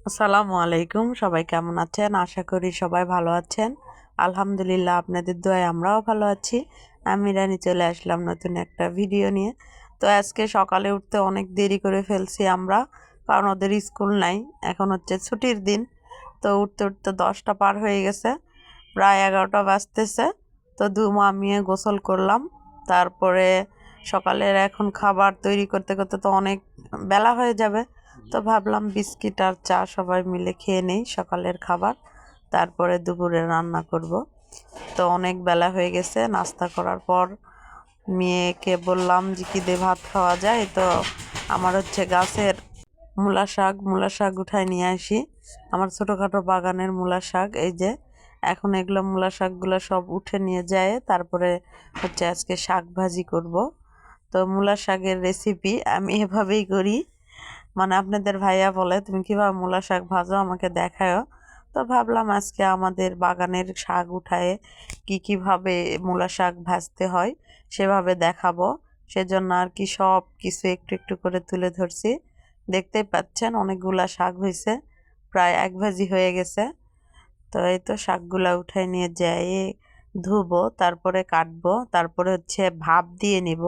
আসসালামু আলাইকুম। সবাই কেমন আছেন? আশা করি সবাই ভালো আছেন। আলহামদুলিল্লাহ, আপনাদের দোয়ায় আমরাও ভালো আছি। আমি রানী চলে আসলাম নতুন একটা ভিডিও নিয়ে। তো আজকে সকালে উঠতে অনেক দেরি করে ফেলছি আমরা, কারণ ওদের স্কুল নাই। এখন হচ্ছে ছুটির দিন। তো উঠতে উঠতে 10টা পার হয়ে গেছে, প্রায় 11টা বাজতেছে। তো মামিয়ে গোসল করলাম। তারপরে সকালের এখন খাবার তৈরি করতে করতে তো অনেক বেলা হয়ে যাবে। তো ভাবলাম বিস্কিট আর চা সবাই মিলে খেয়ে নেই সকালের খাবার, তারপরে দুপুরে রান্না করব। তো অনেক বেলা হয়ে গেছে। নাস্তা করার পর মেয়েকে বললাম যে কি দিয়ে ভাত খাওয়া যায়। তো আমার হচ্ছে গাছের মূলা শাক উঠায় নিয়ে আসি। আমার ছোটোখাটো বাগানের মূলা শাক, এই যে এখন এগুলো মূলা শাকগুলো সব উঠে নিয়ে যায়। তারপরে হচ্ছে আজকে শাক ভাজি করব। তো মূলা শাকের রেসিপি আমি এভাবেই করি, মানে আপনাদের ভাইয়া বলে তুমি কিভাবে মূলা শাক ভাজো আমাকে দেখায়ও। তো ভাবলাম আজকে আমাদের বাগানের শাক উঠায়ে কিভাবে মূলা শাক ভাজতে হয় সেভাবে দেখাবো। সেজন্য আর কি সব কিছু একটু একটু করে তুলে ধরছি। দেখতেই পাচ্ছেন অনেকগুলা শাক হয়েছে, প্রায় এক ভাজি হয়ে গেছে। তো এই তো শাকগুলা উঠাই নিয়ে যাই, ধুবো, তারপরে কাটবো, তারপরে হচ্ছে ভাপ দিয়ে নিব।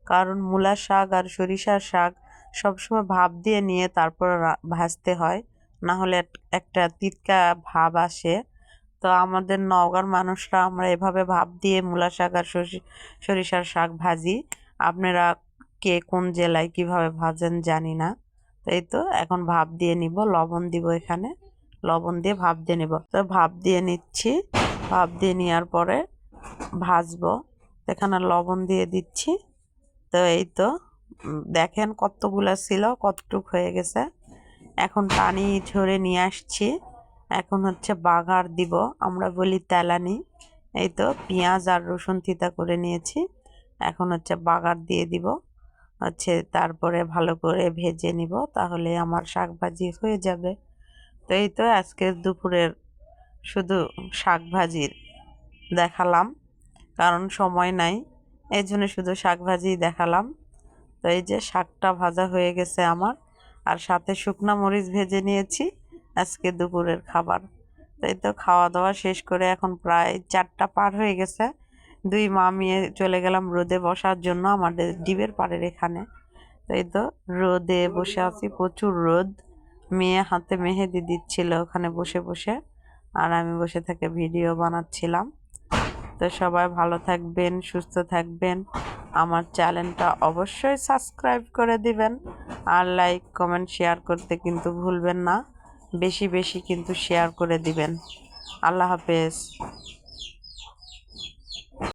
কারণ মূলা শাক আর সরিষার শাক সবসময় ভাপ দিয়ে নিয়ে তারপর ভাজতে হয়, না হলে একটা তিতকা ভাব আসে। তো আমাদের নওগাঁর মানুষরা আমরা এভাবে ভাপ দিয়ে মূলা শাক আর সরিষার শাক ভাজি। আপনারা কে কোন জেলায় কিভাবে ভাজেন জানি না। তো এই তো এখন ভাপ দিয়ে নিব, লবণ দিব, এখানে লবণ দিয়ে ভাপ দিয়ে নিব। তো ভাপ দিয়ে নিচ্ছি, ভাপ দিয়ে নেওয়ার পরে ভাজবো। এখানে লবণ দিয়ে দিচ্ছি। তো এই তো দেখেন কতগুলা ছিল, কতটুক হয়ে গেছে। এখন পানি ঝরে নিয়ে আসছি। এখন হচ্ছে বাগার দিব, আমরা বলি তেলানি। এই তো পেঁয়াজ আর রসুন থিতা করে নিয়েছি। এখন হচ্ছে বাগার দিয়ে দিব, হচ্ছে তারপরে ভালো করে ভেজে নিব, তাহলে আমার শাক ভাজি হয়ে যাবে। তো এই তো আজকের দুপুরের শুধু শাক ভাজির দেখালাম, কারণ সময় নাই, এই জন্য শুধু শাক ভাজি দেখালাম। তো এই যে শাকটা ভাজা হয়ে গেছে আমার, আর সাথে শুকনা মরিচ ভেজে নিয়েছি আজকে দুপুরের খাবার। তো এই তো খাওয়া দাওয়া শেষ করে এখন প্রায় 4টা পার হয়ে গেছে। মামিয়ে চলে গেলাম রোদে বসার জন্য, আমাদের ডিবের পাড়ের এখানে। তো এই তো রোদে বসে আছি, প্রচুর রোদ। মেয়ে হাতে মেহেদি দিচ্ছিল ওখানে বসে বসে, আর আমি বসে থেকে ভিডিও বানাচ্ছিলাম। তো সবাই ভালো থাকবেন, সুস্থ থাকবেন। আমার চ্যানেলটা অবশ্যই সাবস্ক্রাইব করে দিবেন, আর লাইক কমেন্ট শেয়ার করতে কিন্তু ভুলবেন না। বেশি বেশি কিন্তু শেয়ার করে দিবেন। আল্লাহ হাফেজ।